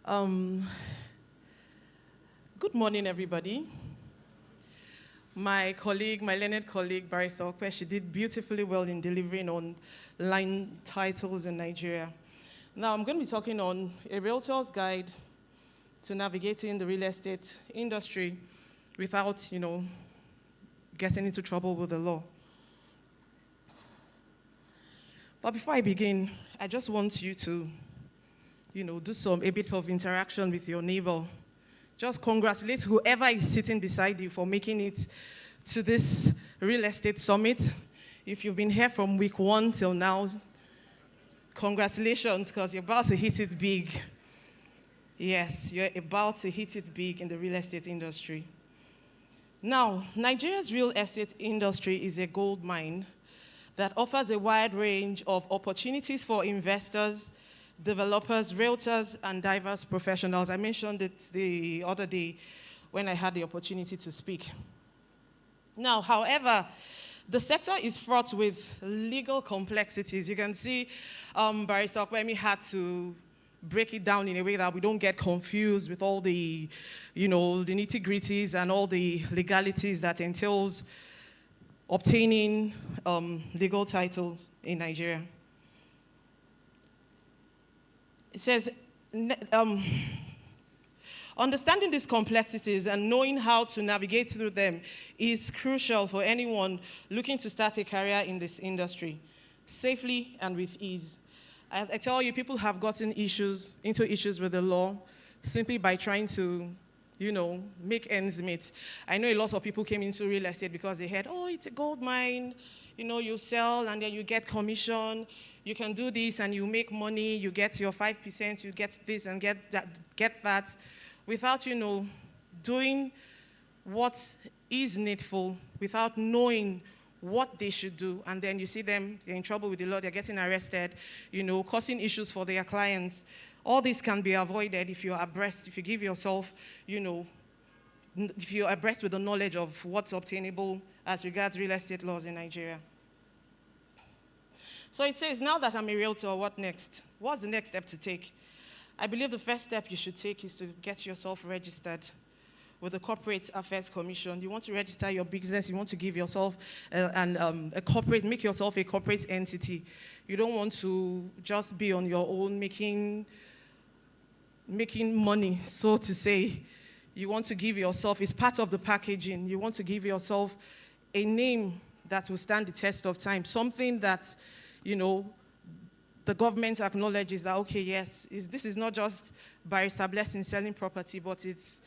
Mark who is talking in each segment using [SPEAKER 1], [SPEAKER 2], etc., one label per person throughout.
[SPEAKER 1] Um, Good morning, everybody. My colleague, my learned colleague, Barrister Okwe, she did beautifully well in delivering on line titles in Nigeria. Now, I'm going to be talking on a realtor's guide to navigating the real estate industry without, getting into trouble with the law. But before I begin, I just want you to, do a bit of interaction with your neighbor. Just congratulate whoever is sitting beside you for making it to this real estate summit. If you've been here from week 1 till now, congratulations, because you're about to hit it big. Yes, you're about to hit it big in the real estate industry. Now, Nigeria's real estate industry is a gold mine that offers a wide range of opportunities for investors, developers, realtors, and diverse professionals. I mentioned it the other day when I had the opportunity to speak. Now, however, the sector is fraught with legal complexities. You can see Barrister Okwe had to break it down in a way that we don't get confused with all the, the nitty-gritties and all the legalities that entails obtaining legal titles in Nigeria. It says, understanding these complexities and knowing how to navigate through them is crucial for anyone looking to start a career in this industry, safely and with ease. I tell you, people have gotten into issues with the law simply by trying to, make ends meet. I know a lot of people came into real estate because they heard, oh, it's a gold mine, you sell and then you get commission. You can do this and you make money, you get your 5%, you get this and get that, without, doing what is needful, without knowing what they should do. And then you see them, they're in trouble with the law, they're getting arrested, causing issues for their clients. All this can be avoided if you're abreast, if you give yourself, if you're abreast with the knowledge of what's obtainable as regards real estate laws in Nigeria. So it says, now that I'm a realtor, what next? What's the next step to take? I believe the first step you should take is to get yourself registered with the Corporate Affairs Commission. You want to register your business, you want to give yourself make yourself a corporate entity. You don't want to just be on your own making money, so to say. You want to give yourself, it's part of the packaging, you want to give yourself a name that will stand the test of time, something that the government acknowledges that, okay, yes, this is not just Barrister Blessing selling property, but it's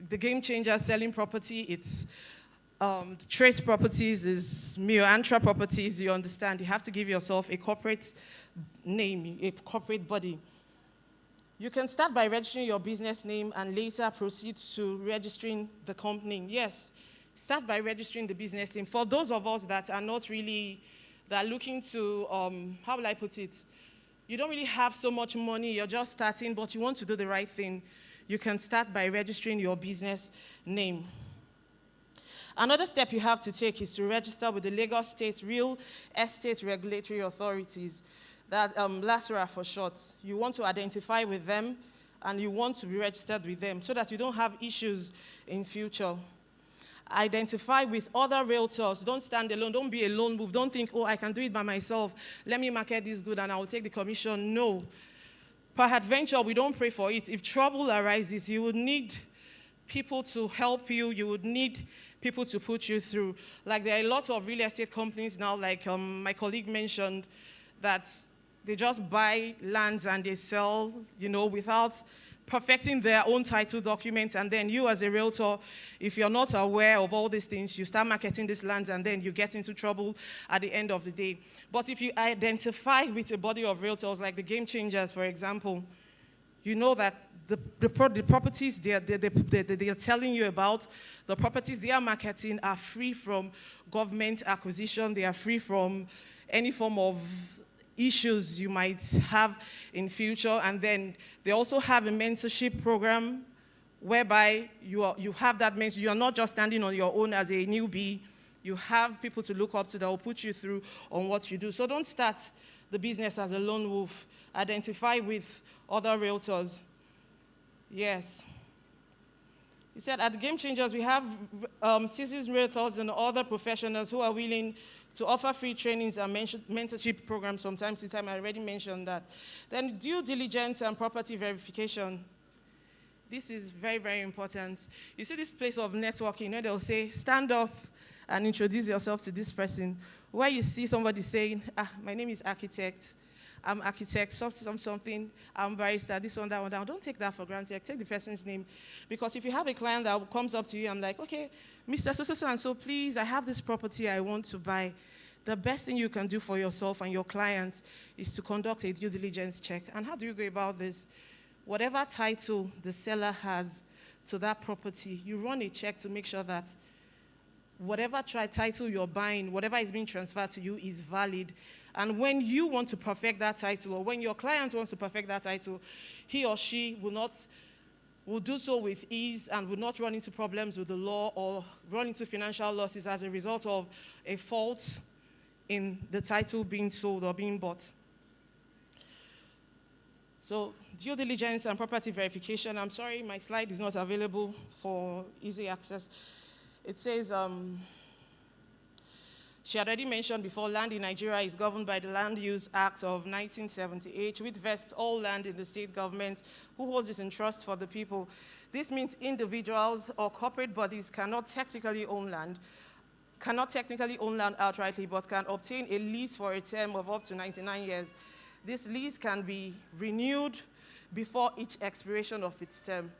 [SPEAKER 1] the Game Changer selling property, it's Trace Properties, is Mio Antra Properties, you understand. You have to give yourself a corporate name, a corporate body. You can start by registering your business name and later proceed to registering the company. Yes, start by registering the business name. For those of us that are not really, that are looking to, how will I put it? You don't really have so much money, you're just starting, but you want to do the right thing. You can start by registering your business name. Another step you have to take is to register with the Lagos State Real Estate Regulatory Authorities, that LASRA for short. You want to identify with them and you want to be registered with them so that you don't have issues in future. Identify with other realtors. Don't stand alone. Don't be a lone wolf. Don't think, oh, I can do it by myself. Let me market this good and I will take the commission. No. Peradventure, we don't pray for it. If trouble arises, you would need people to help you. You would need people to put you through. Like there are a lot of real estate companies now, like my colleague mentioned, that they just buy lands and they sell, without perfecting their own title documents, and then you as a realtor, if you're not aware of all these things, you start marketing these lands and then you get into trouble at the end of the day. But if you identify with a body of realtors, like the Game Changers, for example, you know that the properties they're telling you about, the properties they are marketing are free from government acquisition, they are free from any form of issues you might have in future. And then they also have a mentorship program whereby you have that mentor. You are not just standing on your own as a newbie. You have people to look up to that will put you through on what you do. So don't start the business as a lone wolf. Identify with other realtors. Yes. He said, at Game Changers, we have seasoned realtors and other professionals who are willing to offer free trainings and mentorship programs from time to time. I already mentioned that. Then due diligence and property verification. This is very, very important. You see this place of networking, where they'll say, stand up and introduce yourself to this person. Where you see somebody saying, my name is architect, I'm architect, something, I'm barrister, this one, that one, that one. Don't take that for granted. Take the person's name. Because if you have a client that comes up to you, I'm like, okay, Mr. So and so, please, I have this property I want to buy. The best thing you can do for yourself and your client is to conduct a due diligence check. And how do you go about this? Whatever title the seller has to that property, you run a check to make sure that whatever title you're buying, whatever is being transferred to you is valid. And when you want to perfect that title, or when your client wants to perfect that title, he or she will do so with ease and will not run into problems with the law or run into financial losses as a result of a fault in the title being sold or being bought. So due diligence and property verification. I'm sorry, my slide is not available for easy access. It says, she had already mentioned before, land in Nigeria is governed by the Land Use Act of 1978, which vests all land in the state government, who holds it in trust for the people. This means individuals or corporate bodies cannot technically own land outrightly, but can obtain a lease for a term of up to 99 years. This lease can be renewed before each expiration of its term.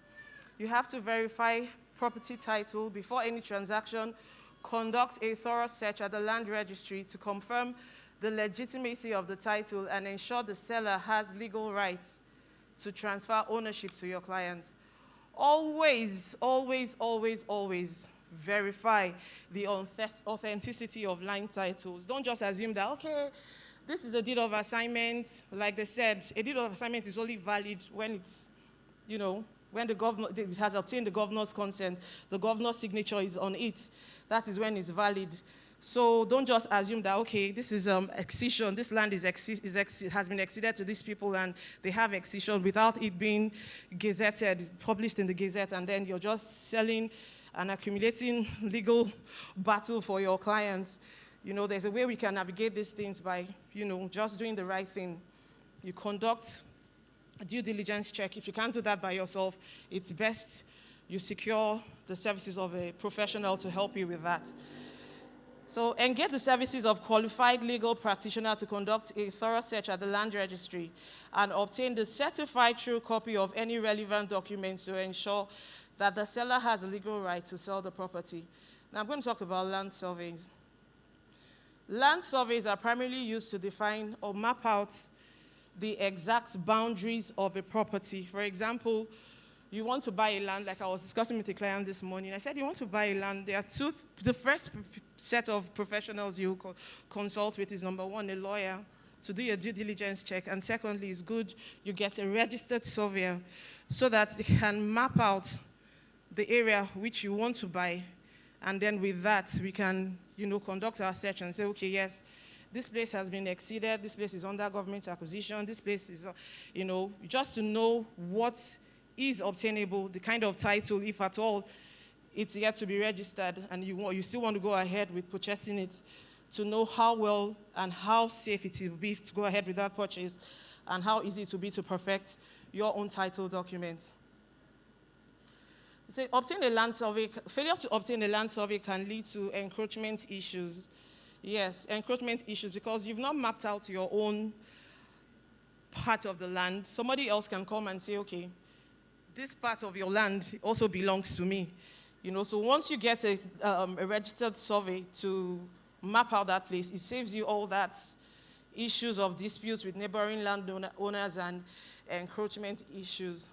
[SPEAKER 1] You have to verify property title before any transaction. Conduct a thorough search at the land registry to confirm the legitimacy of the title and ensure the seller has legal rights to transfer ownership to your client. Always, always, always, always verify the authenticity of land titles. Don't just assume that, okay, this is a deed of assignment. Like they said, a deed of assignment is only valid when it's, when the governor it has obtained the governor's consent, the governor's signature is on it. That is when it's valid. So don't just assume that, okay, this is excision, this land has been exceeded to these people and they have excision without it being gazetted, published in the Gazette, and then you're just selling and accumulating legal battle for your clients. There's a way we can navigate these things by, just doing the right thing. You conduct a due diligence check. If you can't do that by yourself, it's best you secure the services of a professional to help you with that. So engage the services of qualified legal practitioner to conduct a thorough search at the land registry and obtain the certified true copy of any relevant documents to ensure that the seller has a legal right to sell the property. Now I'm going to talk about land surveys. Land surveys are primarily used to define or map out the exact boundaries of a property. For example, you want to buy a land, like I was discussing with a client this morning. I said, you want to buy a land, there are the first set of professionals you consult with is, number one, a lawyer, to do your due diligence check. And secondly, it's good you get a registered surveyor so that they can map out the area which you want to buy. And then with that, we can, conduct our search and say, okay, yes, this place has been exceeded, this place is under government acquisition, this place is, just to know what is obtainable, the kind of title, if at all, it's yet to be registered, and you still want to go ahead with purchasing it, to know how well and how safe it will be to go ahead with that purchase, and how easy it will be to perfect your own title documents. So failure to obtain a land survey can lead to encroachment issues. Yes, encroachment issues, because you've not mapped out your own part of the land. Somebody else can come and say, okay, this part of your land also belongs to me. So once you get a registered survey to map out that place, it saves you all that issues of disputes with neighboring landowners and encroachment issues.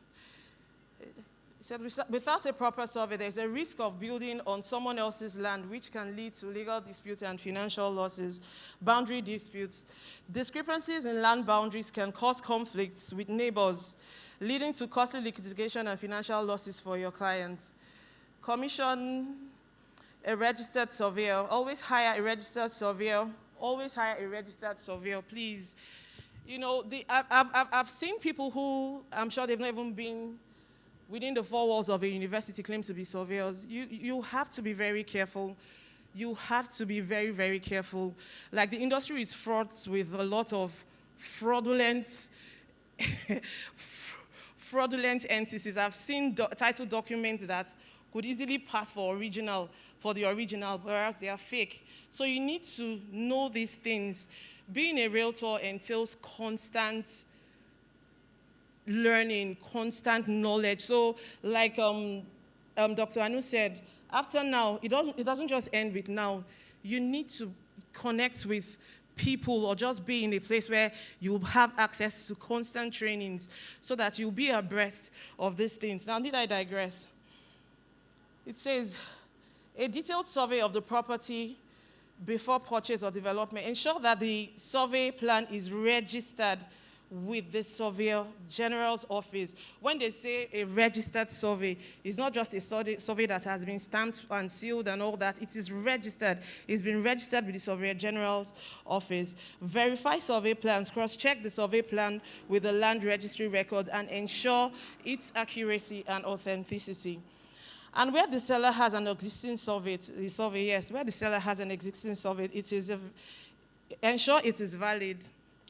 [SPEAKER 1] He said, without a proper survey, there's a risk of building on someone else's land, which can lead to legal disputes and financial losses, boundary disputes. Discrepancies in land boundaries can cause conflicts with neighbors, leading to costly litigation and financial losses for your clients. Commission a registered surveyor. Always hire a registered surveyor. Always hire a registered surveyor, please. I've seen people who, I'm sure they've not even been within the four walls of a university claim to be surveyors, you have to be very careful. You have to be very, very careful. Like, the industry is fraught with a lot of fraudulent fraudulent entities. I've seen title documents that could easily pass for the original, whereas they are fake. So you need to know these things. Being a realtor entails constant learning, constant knowledge. So, like Dr. Anu said, after now, it doesn't just end with now. You need to connect with people or just be in a place where you have access to constant trainings so that you'll be abreast of these things. Now, did I digress? It says, a detailed survey of the property before purchase or development. Ensure that the survey plan is registered with the Surveyor General's office. When they say a registered survey, it's not just a survey that has been stamped and sealed and all that. It is registered. It's been registered with the Surveyor General's office. Verify survey plans. Cross-check the survey plan with the land registry record and ensure its accuracy and authenticity. And where the seller has an existing survey, where the seller has an existing survey, ensure it is valid,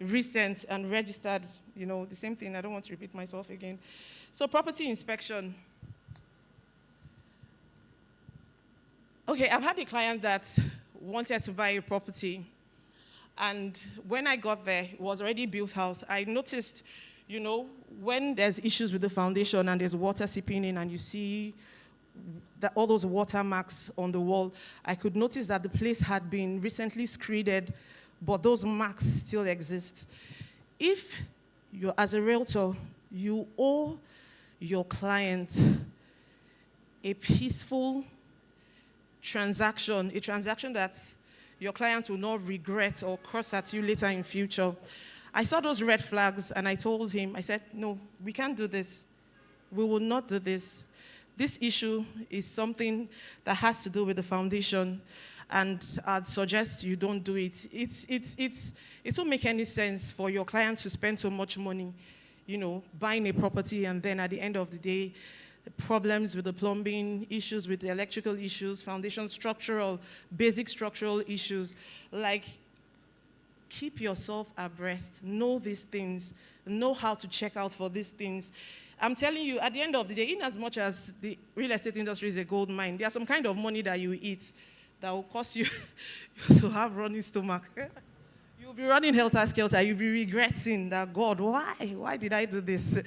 [SPEAKER 1] recent, and registered. You know, the same thing. I don't want to repeat myself again. So, property inspection. Okay, I've had a client that wanted to buy a property, and when I got there, it was already built house. I noticed, you know, when there's issues with the foundation and there's water seeping in and you see all those watermarks on the wall, I could notice that the place had been recently screeded, but those marks still exist. If you're, as a realtor, you owe your client a peaceful transaction, a transaction that your client will not regret or curse at you later in future. I saw those red flags and I told him, I said, no, we can't do this. We will not do this. This issue is something that has to do with the foundation, and I'd suggest you don't do it. It won't make any sense for your client to spend so much money, you know, buying a property, and then at the end of the day, problems with the plumbing, issues with the electrical issues, foundation basic structural issues. Like, keep yourself abreast, know these things, know how to check out for these things. I'm telling you, at the end of the day, in as much as the real estate industry is a gold mine, there's some kind of money that you eat that will cause you to have running stomach. You'll be running helter-skelter. You'll be regretting that, God, why? Why did I do this?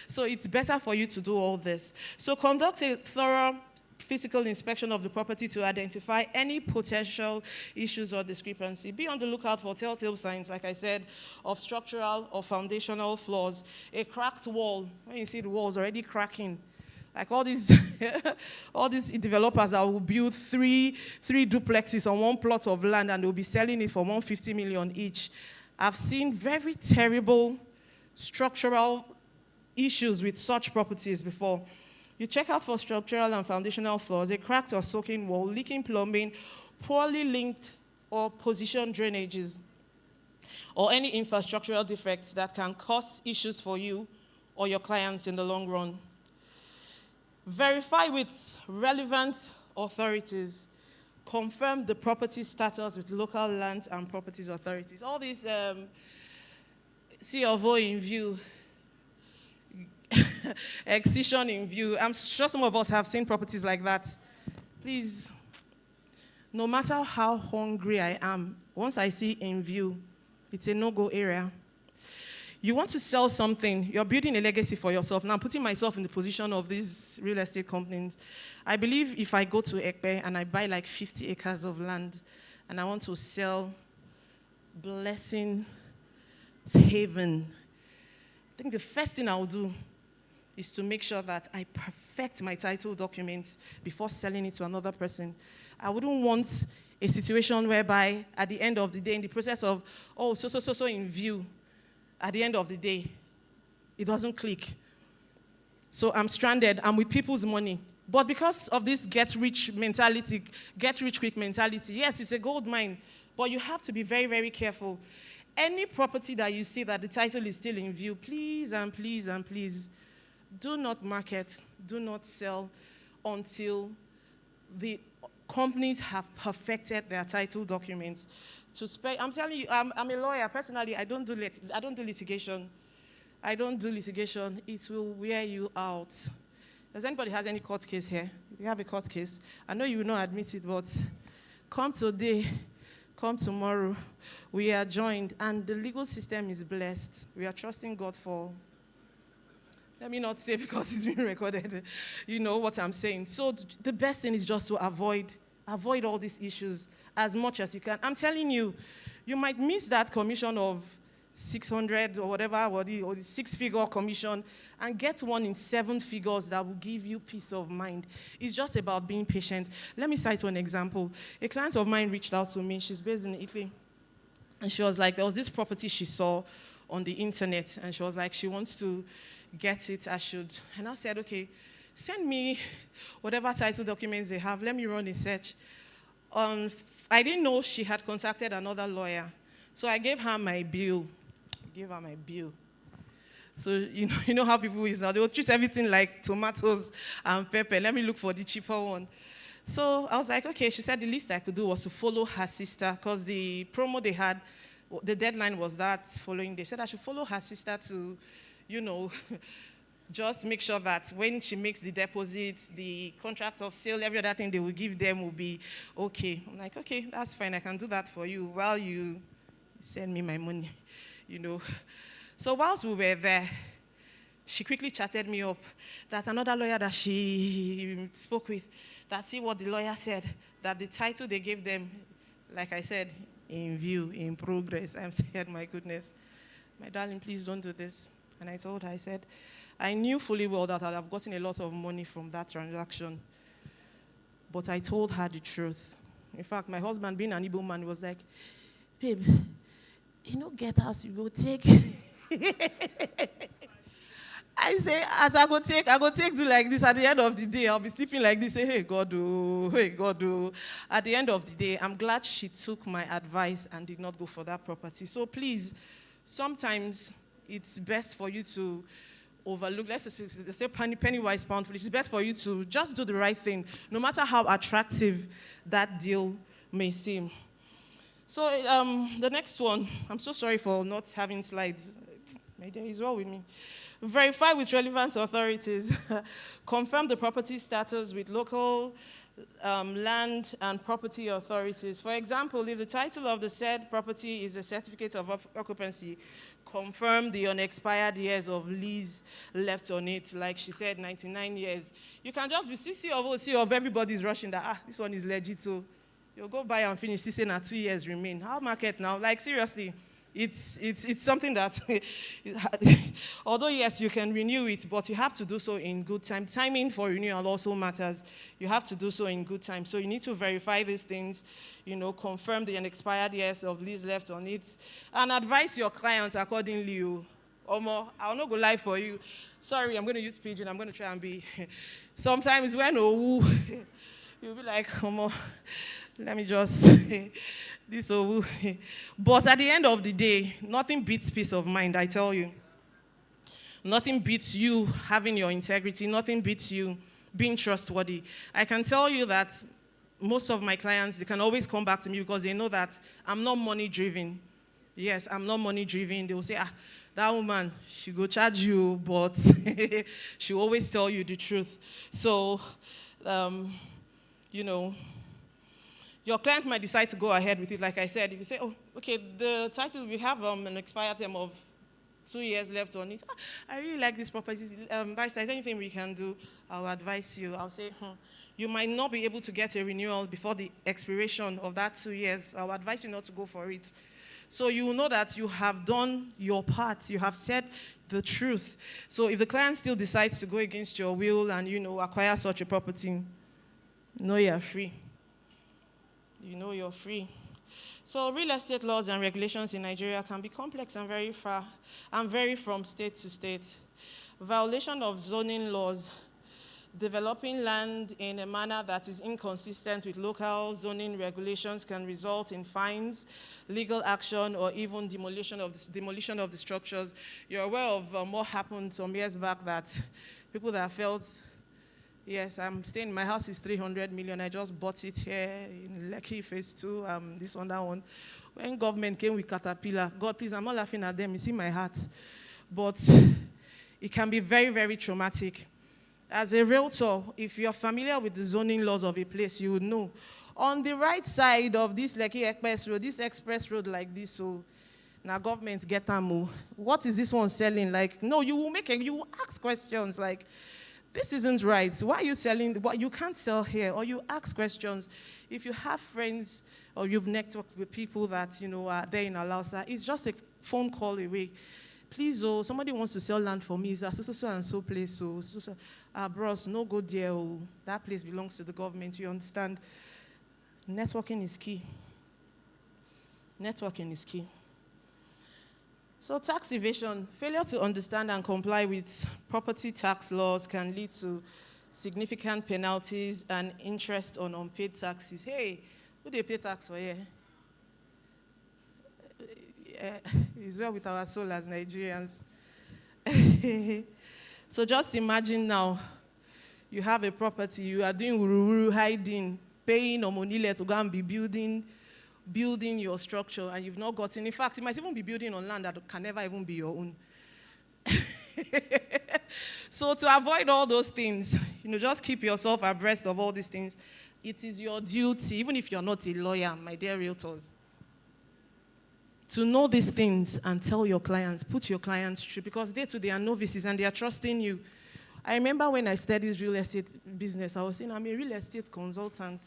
[SPEAKER 1] So it's better for you to do all this. So conduct a thorough physical inspection of the property to identify any potential issues or discrepancy. Be on the lookout for telltale signs, like I said, of structural or foundational flaws. A cracked wall, when you see the walls already cracking, like all these developers that will build three duplexes on one plot of land and they'll be selling it for 150 million each. I've seen very terrible structural issues with such properties before. You check out for structural and foundational flaws, a cracked or soaking wall, leaking plumbing, poorly linked or positioned drainages, or any infrastructural defects that can cause issues for you or your clients in the long run. Verify with relevant authorities. Confirm the property status with local land and properties authorities. All these C of O in view, excision in view. I'm sure some of us have seen properties like that. Please, no matter how hungry I am, once I see in view, it's a no-go area. You want to sell something, you're building a legacy for yourself. Now, I'm putting myself in the position of these real estate companies. I believe if I go to Ekpe and I buy like 50 acres of land and I want to sell Blessing Haven, I think the first thing I'll do is to make sure that I perfect my title documents before selling it to another person. I wouldn't want a situation whereby at the end of the day, in the process of, so in view, at the end of the day, it doesn't click. So I'm stranded, I'm with people's money. But because of this get-rich quick mentality, yes, it's a gold mine, but you have to be very, very careful. Any property that you see that the title is still in view, please and please and please, do not market, do not sell until the companies have perfected their title documents. I'm telling you, I'm a lawyer. Personally, I don't do litigation. I don't do litigation. It will wear you out. Does anybody has any court case here? You have a court case. I know you will not admit it, but come today, come tomorrow. We are joined, and the legal system is blessed. We are trusting God for, let me not say because it's being recorded, you know what I'm saying. So the best thing is just to avoid all these issues as much as you can. I'm telling you, you might miss that commission of 600 or whatever, or the 6-figure commission, and get one in 7 figures that will give you peace of mind. It's just about being patient. Let me cite one example. A client of mine reached out to me. She's based in Italy. And she was like, there was this property she saw on the internet, and she was like, she wants to get it, I should. And I said, okay, send me whatever title documents they have. Let me run a search. I didn't know she had contacted another lawyer. So I gave her my bill. So you know how people is now. They will treat everything like tomatoes and pepper. Let me look for the cheaper one. So I was like, okay. She said the least I could do was to follow her sister, because the promo they had, the deadline was that following day. She said I should follow her sister to, just make sure that when she makes the deposit, the contract of sale, every other thing they will give them will be okay. I'm like, okay, that's fine. I can do that for you while you send me my money, So whilst we were there, she quickly chatted me up that another lawyer that she spoke with, that see what the lawyer said, that the title they gave them, like I said, in view, in progress. I'm saying, my goodness, my darling, please don't do this. And I told her, I said, I knew fully well that I'd have gotten a lot of money from that transaction, but I told her the truth. In fact, my husband, being an Igbo man, was like, babe, get us, you go take. I say, as I go take do like this. At the end of the day, I'll be sleeping like this. Say, hey, God, oh, hey, God, oh. At the end of the day, I'm glad she took my advice and did not go for that property. So please, sometimes it's best for you to overlook. Let's say penny wise, pound foolish. It's best for you to just do the right thing, no matter how attractive that deal may seem. So the next one, I'm so sorry for not having slides. My dear is well with me. Verify with relevant authorities. Confirm the property status with local land and property authorities. For example, if the title of the said property is a certificate of occupancy, confirm the unexpired years of lease left on it. Like she said, 99 years. You can just be CC of OC of everybody's rushing that, this one is legit too. You'll go buy and finish, CC na 2 years remain. How market now? Like seriously, it's something that, although yes, you can renew it, but you have to do so in good time. Timing for renewal also matters. You have to do so in good time. So you need to verify these things, confirm the unexpired years of lease left on it, and advise your clients accordingly. Omo, I'll not go live for you. Sorry, I'm going to use pidgin. I'm going to try and be. Sometimes when you'll be like, Omo, let me just this. But at the end of the day, nothing beats peace of mind, I tell you. Nothing beats you having your integrity. Nothing beats you being trustworthy. I can tell you that most of my clients, they can always come back to me because they know that I'm not money-driven. Yes, I'm not money-driven. They will say, that woman, she go charge you, but she always tell you the truth. So, your client might decide to go ahead with it. Like I said, if you say, oh, okay, the title, we have an expired term of 2 years left on it. I really like this property. Barrister, is there anything we can do? I'll advise you. I'll say, you might not be able to get a renewal before the expiration of that 2 years. I'll advise you not to go for it. So you will know that you have done your part. You have said the truth. So if the client still decides to go against your will and, acquire such a property, you're free. You're free. So real estate laws and regulations in Nigeria can be complex and vary from state to state. Violation of zoning laws Developing land in a manner that is inconsistent with local zoning regulations can result in fines, legal action, or even demolition of the structures. You're aware of what happened some years back, that people that felt, yes, I'm staying, my house is 300 million, I just bought it here in Lekki phase 2, this one, that one. When government came with Caterpillar, God, please, I'm not laughing at them, it's in my heart. But it can be very, very traumatic. As a realtor, if you're familiar with the zoning laws of a place, you would know. On the right side of this Lekki express road like this, so now government get them. What is this one selling? Like, no, you will ask questions like, this isn't right. Why are you selling? What you can't sell here? Or you ask questions. If you have friends or you've networked with people that are there in Alausa, it's just a phone call away. Please, somebody wants to sell land for me. It's a so and so place. Bros, no go there. That place belongs to the government. You understand? Networking is key. Networking is key. So tax evasion, failure to understand and comply with property tax laws can lead to significant penalties and interest on unpaid taxes. Hey, who they pay tax for here? It's well with our soul as Nigerians. So just imagine now, you have a property, you are doing wuru hiding, paying Omonile to go and be building your structure, and you've not gotten. In fact, you might even be building on land that can never even be your own. So to avoid all those things, just keep yourself abreast of all these things. It is your duty, even if you're not a lawyer, my dear realtors, to know these things and tell your clients, put your clients through, because they are novices and they are trusting you. I remember when I studied real estate business, I was saying, I'm a real estate consultant.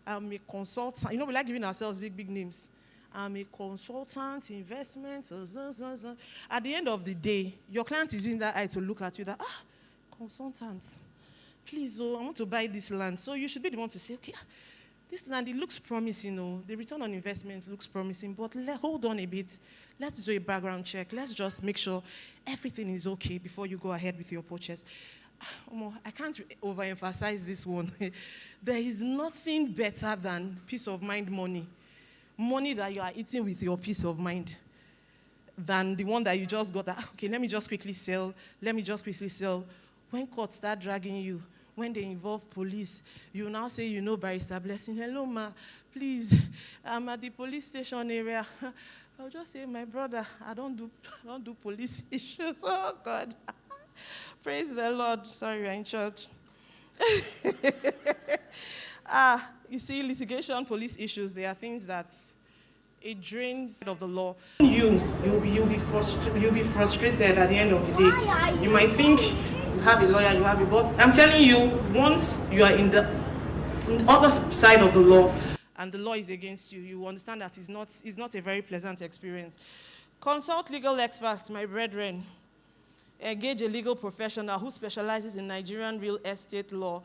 [SPEAKER 1] I'm a consultant. We like giving ourselves big names. I'm a consultant, investment. At the end of the day, your client is using that eye to look at you that, consultant, please, I want to buy this land. So you should be the one to say, okay, this land, it looks promising, the return on investment looks promising, but hold on a bit. Let's do a background check. Let's just make sure everything is okay before you go ahead with your purchase. I can't overemphasize this one. There is nothing better than peace of mind money. Money that you are eating with your peace of mind than the one that you just got. Okay, let me just quickly sell. When courts start dragging you, when they involve police, you now say, Barrister Blessing, hello, ma, please, I'm at the police station area. I'll just say, my brother, I don't do police issues. Oh, God. Praise the Lord. Sorry, we're in church. You see, litigation, police issues, they are things that it drains of the law. You'll be frustrated at the end of the day. You might think you have a lawyer, you have a boss. I'm telling you, once you are in the other side of the law and the law is against you, you understand that it's not a very pleasant experience. Consult legal experts, my brethren. Engage a legal professional who specializes in Nigerian real estate law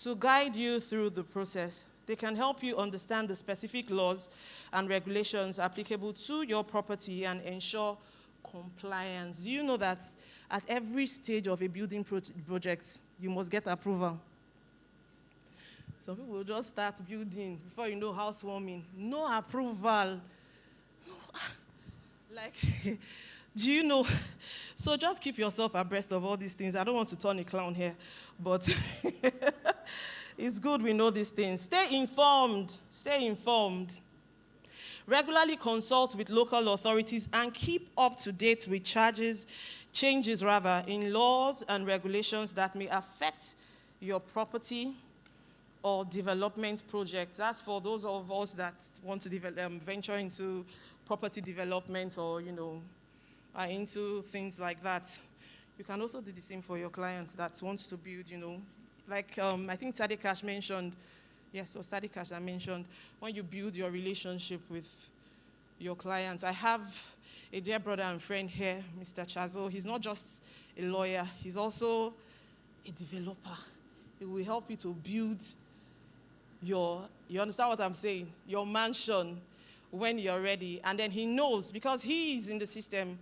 [SPEAKER 1] to guide you through the process. They can help you understand the specific laws and regulations applicable to your property and ensure compliance. Do you know that at every stage of a building project, you must get approval? Some people will just start building before you know housewarming. No approval. Do you know? So just keep yourself abreast of all these things. I don't want to turn a clown here, but it's good we know these things. Stay informed. Stay informed. Regularly consult with local authorities and keep up to date with changes in laws and regulations that may affect your property or development projects. That's for those of us that want to venture into property development or, are into things like that. You can also do the same for your client that wants to build, Like I think Tade Cash mentioned, yes, it was Tade Cash that mentioned, when you build your relationship with your clients. I have a dear brother and friend here, Mr. Chazo. He's not just a lawyer, he's also a developer. He will help you to build you understand what I'm saying? Your mansion when you're ready. And then he knows, because he is in the system,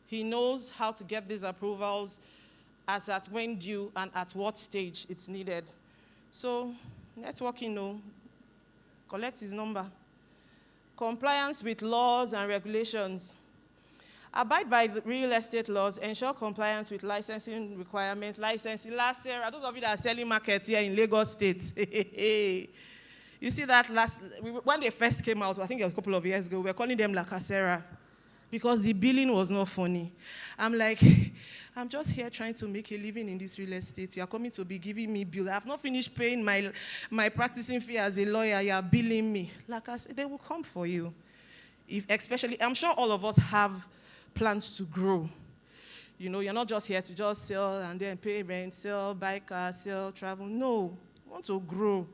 [SPEAKER 1] he knows how to get these approvals as at when due and at what stage it's needed. So, networking, no. Collect his number. Compliance with laws and regulations. Abide by the real estate laws, ensure compliance with licensing requirements. Licensing, last year, those of you that are selling markets here in Lagos State, you see that when they first came out, I think it was a couple of years ago, we were calling them La Casera because the billing was not funny. I'm like, I'm just here trying to make a living in this real estate. You are coming to be giving me bill. I have not finished paying my practicing fee as a lawyer. You are billing me. Like I said, they will come for you. Especially, I'm sure all of us have plans to grow. You know, you're not just here to just sell and then pay rent, sell, buy cars, sell, travel. No, you want to grow.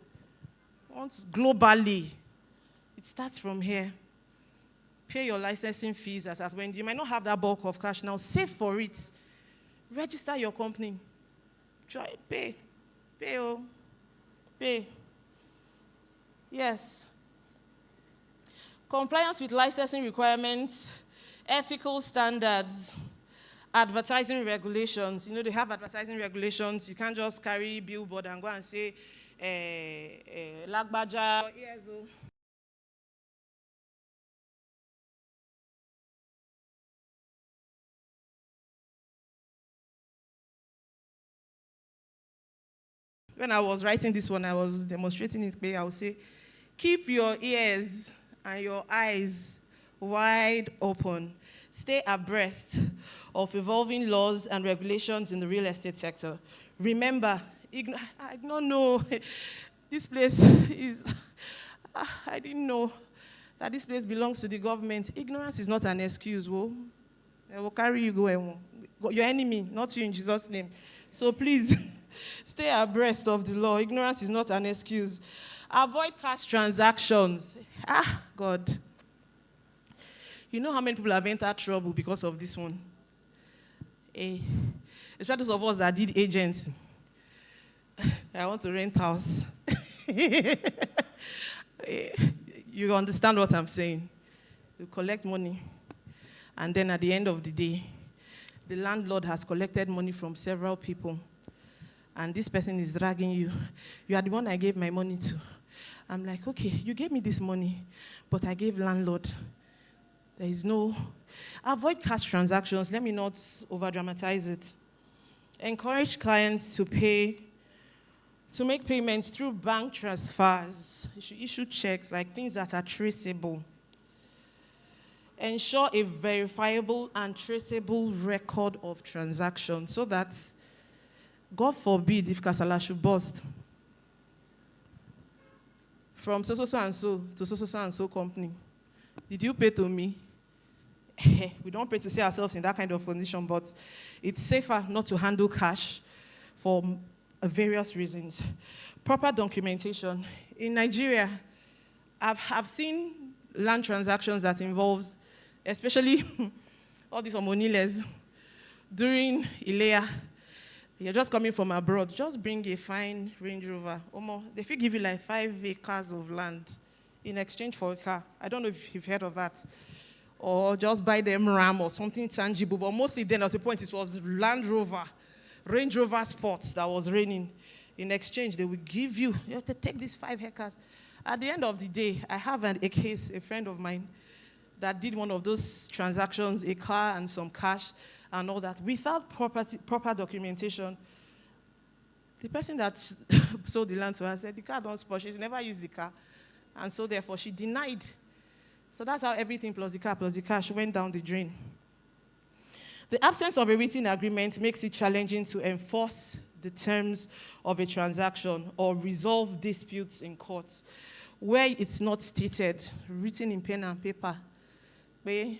[SPEAKER 1] You want globally. It starts from here. Pay your licensing fees as at when you might not have that bulk of cash now. Save for it. Register your company. Try pay. Pay, oh. Pay. Yes. Compliance with licensing requirements, ethical standards, advertising regulations. You know, they have advertising regulations. You can't just carry billboard and go and say, Lagbaja. When I was writing this one, I was demonstrating it. I would say, keep your ears and your eyes wide open. Stay abreast of evolving laws and regulations in the real estate sector. Remember, I don't know, this place is, I didn't know that this place belongs to the government. Ignorance is not an excuse, whoa. They will carry you, go your enemy, not you in Jesus' name. So please, stay abreast of the law. Ignorance is not an excuse. Avoid cash transactions. God. You know how many people have entered trouble because of this one? Especially those of us that did agency. I want to rent house. You understand what I'm saying? You collect money, and then at the end of the day, the landlord has collected money from several people, and this person is dragging you. You are the one I gave my money to. I'm like, okay, you gave me this money, but I gave landlord. There is no... Avoid cash transactions. Let me not over-dramatize it. Encourage clients to make payments through bank transfers. You should issue checks, like things that are traceable. Ensure a verifiable and traceable record of transactions so that, God forbid, if Kasala should bust, from so and so to so and so company, did you pay to me? We don't pray to see ourselves in that kind of condition, but it's safer not to handle cash for various reasons. Proper documentation. In Nigeria, I've seen land transactions that involves, especially all these homoniles, during Ilea. You're just coming from abroad, just bring a fine Range Rover. They will give you like 5 acres of land in exchange for a car. I don't know if you've heard of that. Or just buy them Ram or something tangible. But mostly then, at a point, it was Land Rover, Range Rover Sports that was reigning. In exchange, they will give you have to take these 5 acres. At the end of the day, I have a case, a friend of mine, that did one of those transactions, a car and some cash and all that, without proper documentation. The person that sold the land to her said, the car don't spoil, she never used the car. And so therefore, she denied. So that's how everything plus the car plus the cash went down the drain. The absence of a written agreement makes it challenging to enforce the terms of a transaction or resolve disputes in courts where it's not stated, written in pen and paper. Where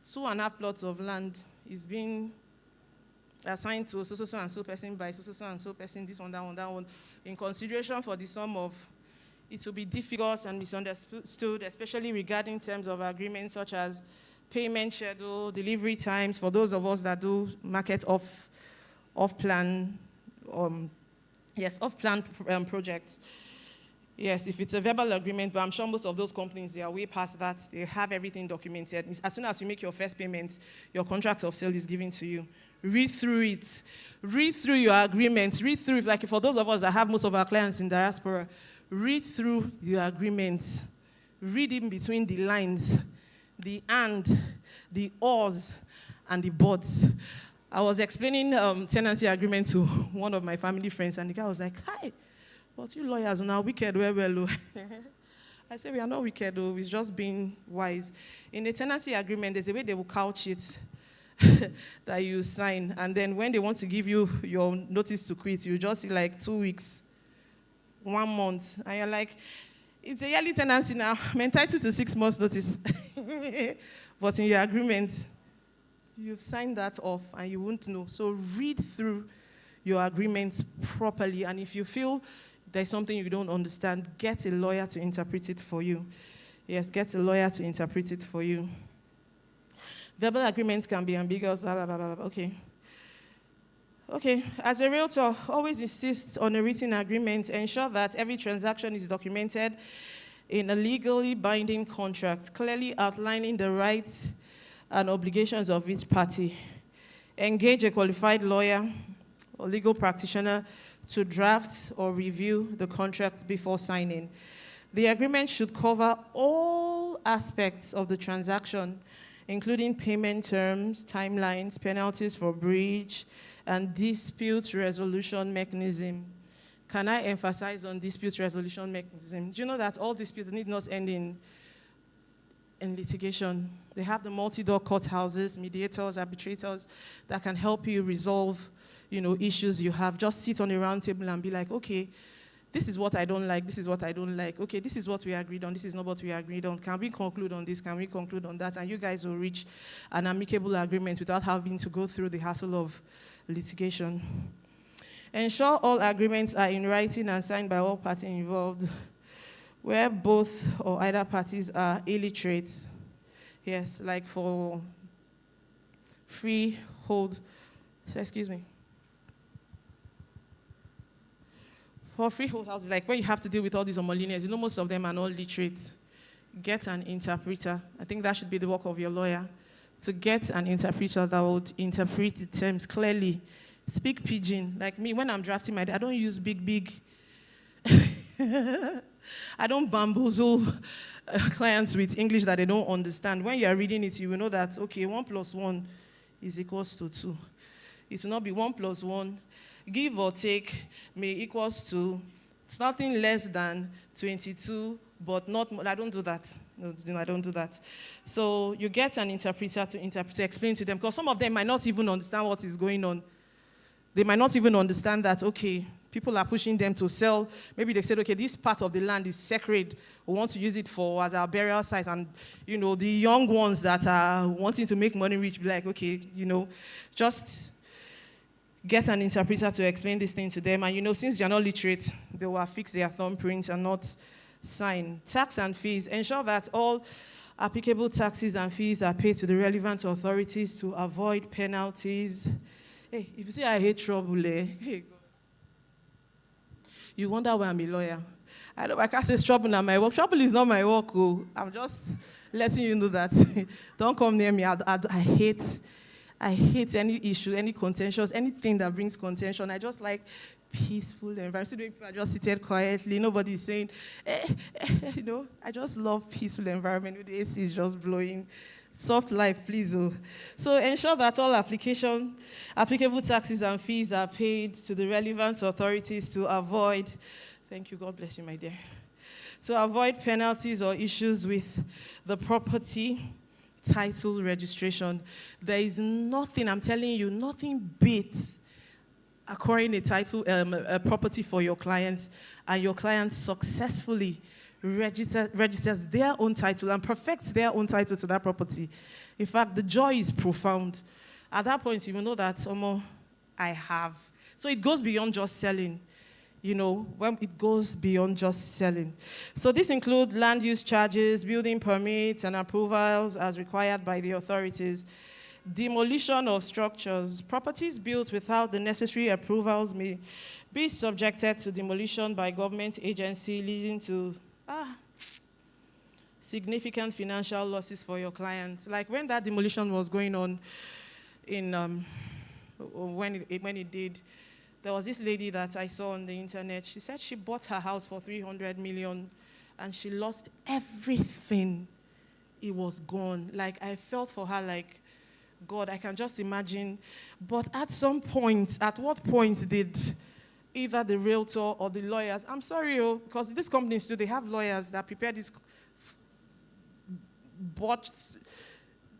[SPEAKER 1] 2.5 plots of land is being assigned to so and so person by so and so person, this one, that one, in consideration for the sum of. It will be difficult and misunderstood, especially regarding terms of agreements such as payment schedule, delivery times, for those of us that do market off-plan projects. Yes, if it's a verbal agreement, but I'm sure most of those companies, they are way past that. They have everything documented. As soon as you make your first payment, your contract of sale is given to you. Read through it. Read through your agreements. Read through, like for those of us that have most of our clients in diaspora, read through your agreements. Read in between the lines, the and, the ors, and the buts. I was explaining tenancy agreement to one of my family friends, and the guy was like, "Hi, but you lawyers are now wicked, well. I said, we are not wicked, though. It's just being wise. In a tenancy agreement, there's a way they will couch it that you sign. And then when they want to give you your notice to quit, you just see like 2 weeks, 1 month. And you're like, it's a yearly tenancy now. I'm entitled to 6 months notice. But in your agreement, you've signed that off and you won't know. So read through your agreements properly. And if you feel there's something you don't understand, get a lawyer to interpret it for you. Yes, get a lawyer to interpret it for you. Verbal agreements can be ambiguous, blah, blah, blah, blah, blah. Okay. Okay, as a realtor, always insist on a written agreement. Ensure that every transaction is documented in a legally binding contract, clearly outlining the rights and obligations of each party. Engage a qualified lawyer or legal practitioner to draft or review the contract before signing. The agreement should cover all aspects of the transaction, including payment terms, timelines, penalties for breach, and dispute resolution mechanism. Can I emphasize on dispute resolution mechanism? Do you know that all disputes need not end in litigation? They have the multi-door courthouses, mediators, arbitrators that can help you resolve issues you have. Just sit on a round table and be like, okay, this is what I don't like, this is what I don't like. Okay, this is what we agreed on, this is not what we agreed on. Can we conclude on this? Can we conclude on that? And you guys will reach an amicable agreement without having to go through the hassle of litigation. Ensure all agreements are in writing and signed by all parties involved. Where both or either parties are illiterate, yes, like for freehold, for freehold houses, like where you have to deal with all these homolenians, most of them are not literate. Get an interpreter. I think that should be the work of your lawyer, to get an interpreter that would interpret the terms clearly. Speak pidgin. Like me, when I'm drafting I don't use big. I don't bamboozle clients with English that they don't understand. When you are reading it, you will know that, okay, 1 + 1 is equals to 2. It will not be 1 + 1, give or take, may equals to, it's nothing less than 22, but not more. I don't do that. No, I don't do that. So you get an interpreter to explain to them, because some of them might not even understand what is going on. They might not even understand that, okay, people are pushing them to sell. Maybe they said, okay, this part of the land is sacred. We want to use it as our burial site. And, the young ones that are wanting to make money rich, be like, okay, just get an interpreter to explain this thing to them. And, since they're not literate, they will affix their thumbprints and not sign. Tax and fees. Ensure that all applicable taxes and fees are paid to the relevant authorities to avoid penalties. Hey, if you say I hate trouble, hey, you wonder why I'm a lawyer. I can't say trouble now my work. Trouble is not my work. Oh. I'm just letting you know that. Don't come near me. I hate any issue, any contentions, anything that brings contention. I just like peaceful environment. See, people are just seated quietly. Nobody is saying, I just love peaceful environment with the AC is just blowing. Soft life, please. Oh. So ensure that all applicable taxes and fees are paid to the relevant authorities to avoid, thank you, God bless you, my dear, to avoid penalties or issues with the property title registration. There is nothing, I'm telling you, nothing beats acquiring a property for your clients, and your clients successfully registers their own title and perfects their own title to that property. In fact, the joy is profound. At that point, you will know that, I have. So it goes beyond just selling, when it goes beyond just selling. So this includes land use charges, building permits, and approvals as required by the authorities. Demolition of structures. Properties built without the necessary approvals may be subjected to demolition by government agency, leading to significant financial losses for your clients. Like when that demolition was going on in, when it did. There was this lady that I saw on the internet. She said she bought her house for 300 million and she lost everything. It was gone. Like, I felt for her like, God, I can just imagine. But at some point, at what point did either the realtor or the lawyers, I'm sorry, because these companies too, they have lawyers that prepare these botched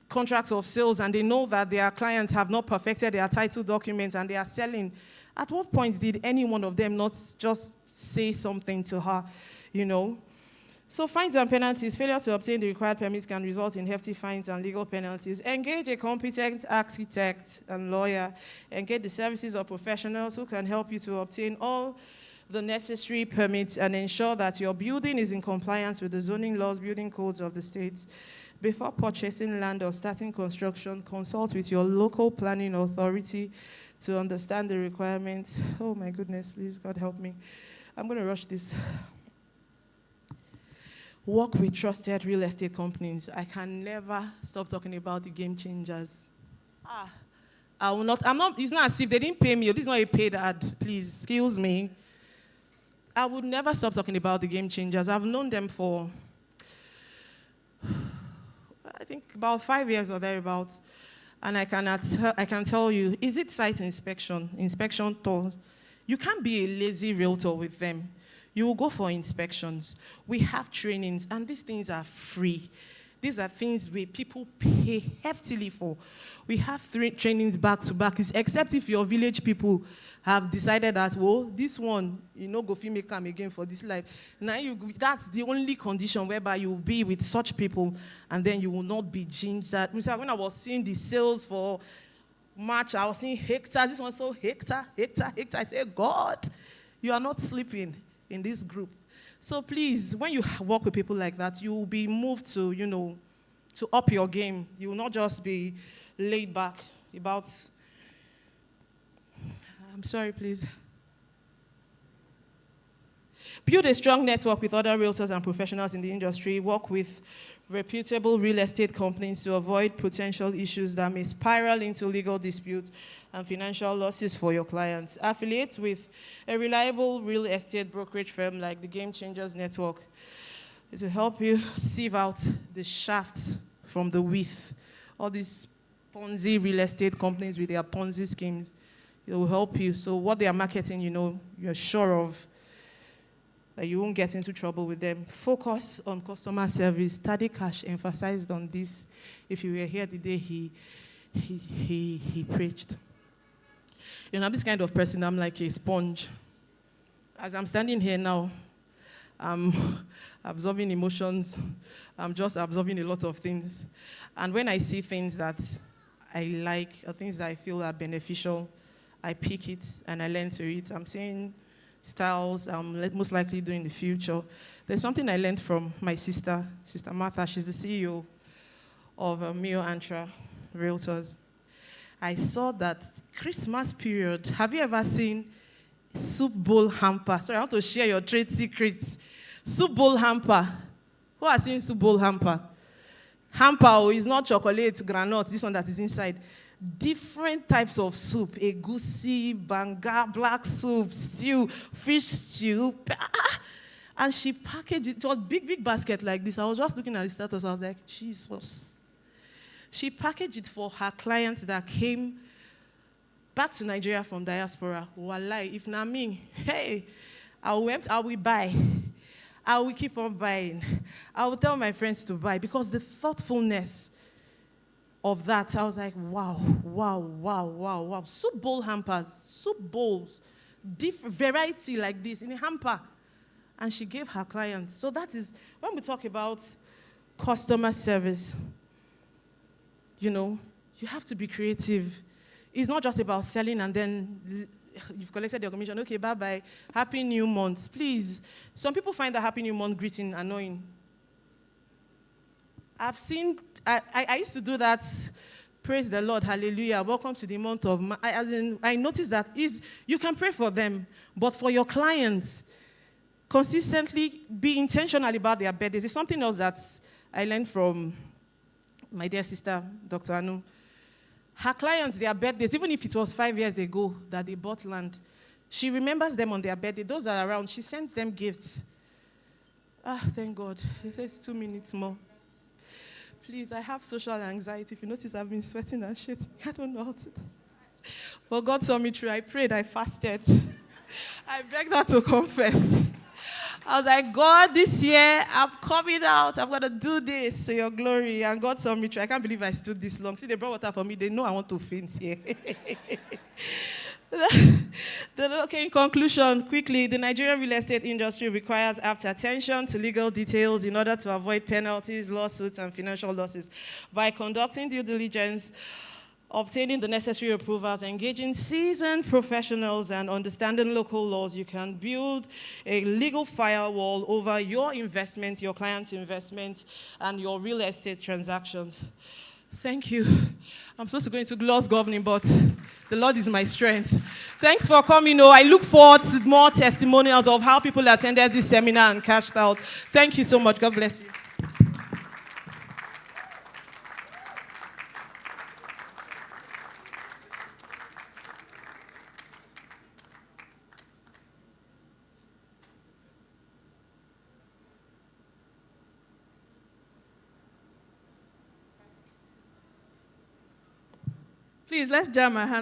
[SPEAKER 1] contracts of sales, and they know that their clients have not perfected their title documents and they are selling. At what point did any one of them not just say something to her, you know? So fines and penalties. Failure to obtain the required permits can result in hefty fines and legal penalties. Engage a competent architect and lawyer. Engage the services of professionals who can help you to obtain all the necessary permits and ensure that your building is in compliance with the zoning laws, building codes of the state. Before purchasing land or starting construction, consult with your local planning authority to understand the requirements. Oh my goodness, please, God help me. I'm going to rush this. Work with trusted real estate companies. I can never stop talking about the game changers. I will not, it's not as if they didn't pay me. This is not a paid ad, please, excuse me. I would never stop talking about the game changers. I've known them for, I think, about 5 years or thereabouts. And I can tell you, is it site inspection tour? You can't be a lazy realtor with them. You will go for inspections. We have trainings, and these things are free. These are things where people pay heftily for. We have 3 trainings back to back, except if your village people have decided that, well, this one, go fit make come again for this life. Now that's the only condition whereby you will be with such people, and then you will not be gingered. When I was seeing the sales for March, I was seeing hectares. This one so hectare. I said, God, you are not sleeping in this group. So please, when you work with people like that, you will be moved to, to up your game. You will not just be laid back about, I'm sorry, please. Build a strong network with other realtors and professionals in the industry. Work with reputable real estate companies to avoid potential issues that may spiral into legal disputes and financial losses for your clients. Affiliate with a reliable real estate brokerage firm like the Game Changers Network. It will help you sieve out the shafts from the wheat. All these Ponzi real estate companies with their Ponzi schemes, it will help you. So what they are marketing, you're sure of, that you won't get into trouble with them. Focus on customer service. Tadi Cash emphasized on this. If you were here the day he preached. I'm this kind of person, I'm like a sponge. As I'm standing here now, I'm absorbing emotions. I'm just absorbing a lot of things. And when I see things that I like, or things that I feel are beneficial, I pick it and I learn to it. I'm seeing styles I'm most likely do in the future. There's something I learned from my sister, Sister Martha. She's the CEO of Mio Antra Realtors. I saw that Christmas period. Have you ever seen soup bowl hamper? Sorry, I want to share your trade secrets. Soup bowl hamper. Who has seen soup bowl hamper? Hamper is not chocolate, granite, this one that is inside. Different types of soup, egusi, banga, black soup, stew, fish stew. And she packaged it. It was a big basket like this. I was just looking at the status. I was like, Jesus. She packaged it for her clients that came back to Nigeria from diaspora. Wallahi, if not me, hey, I will buy. I will keep on buying. I will tell my friends to buy because the thoughtfulness of that, I was like, wow. Soup bowl hampers, soup bowls, different variety like this in a hamper. And she gave her clients. So that is, when we talk about customer service, you have to be creative. It's not just about selling and then you've collected your commission. Okay, bye-bye. Happy New Month. Please, some people find the Happy New Month greeting annoying. I've seen, I used to do that, praise the Lord, hallelujah, welcome to the month of, I noticed that you can pray for them, but for your clients, consistently be intentional about their birthdays. It's something else that I learned from my dear sister, Dr. Anu. Her clients, their birthdays, even if it was 5 years ago that they bought land, she remembers them on their birthday. Those that are around, she sends them gifts. Thank God. There's 2 minutes more. Please, I have social anxiety. If you notice, I've been sweating and shit. I don't know how to. But God saw me through. I prayed, I fasted. I begged her to confess. I was like, God, this year, I'm coming out. I'm going to do this to your glory. And God saw me through. I can't believe I stood this long. See, they brought water for me. They know I want to faint here. Okay, in conclusion, quickly, the Nigerian real estate industry requires apt attention to legal details in order to avoid penalties, lawsuits, and financial losses. By conducting due diligence, obtaining the necessary approvals, engaging seasoned professionals, and understanding local laws, you can build a legal firewall over your investment, your client's investment, and your real estate transactions. Thank you. I'm supposed to go into gloss governing, but the Lord is my strength. Thanks for coming. I look forward to more testimonials of how people attended this seminar and cashed out. Thank you so much. God bless you. Please, let's jam our hands.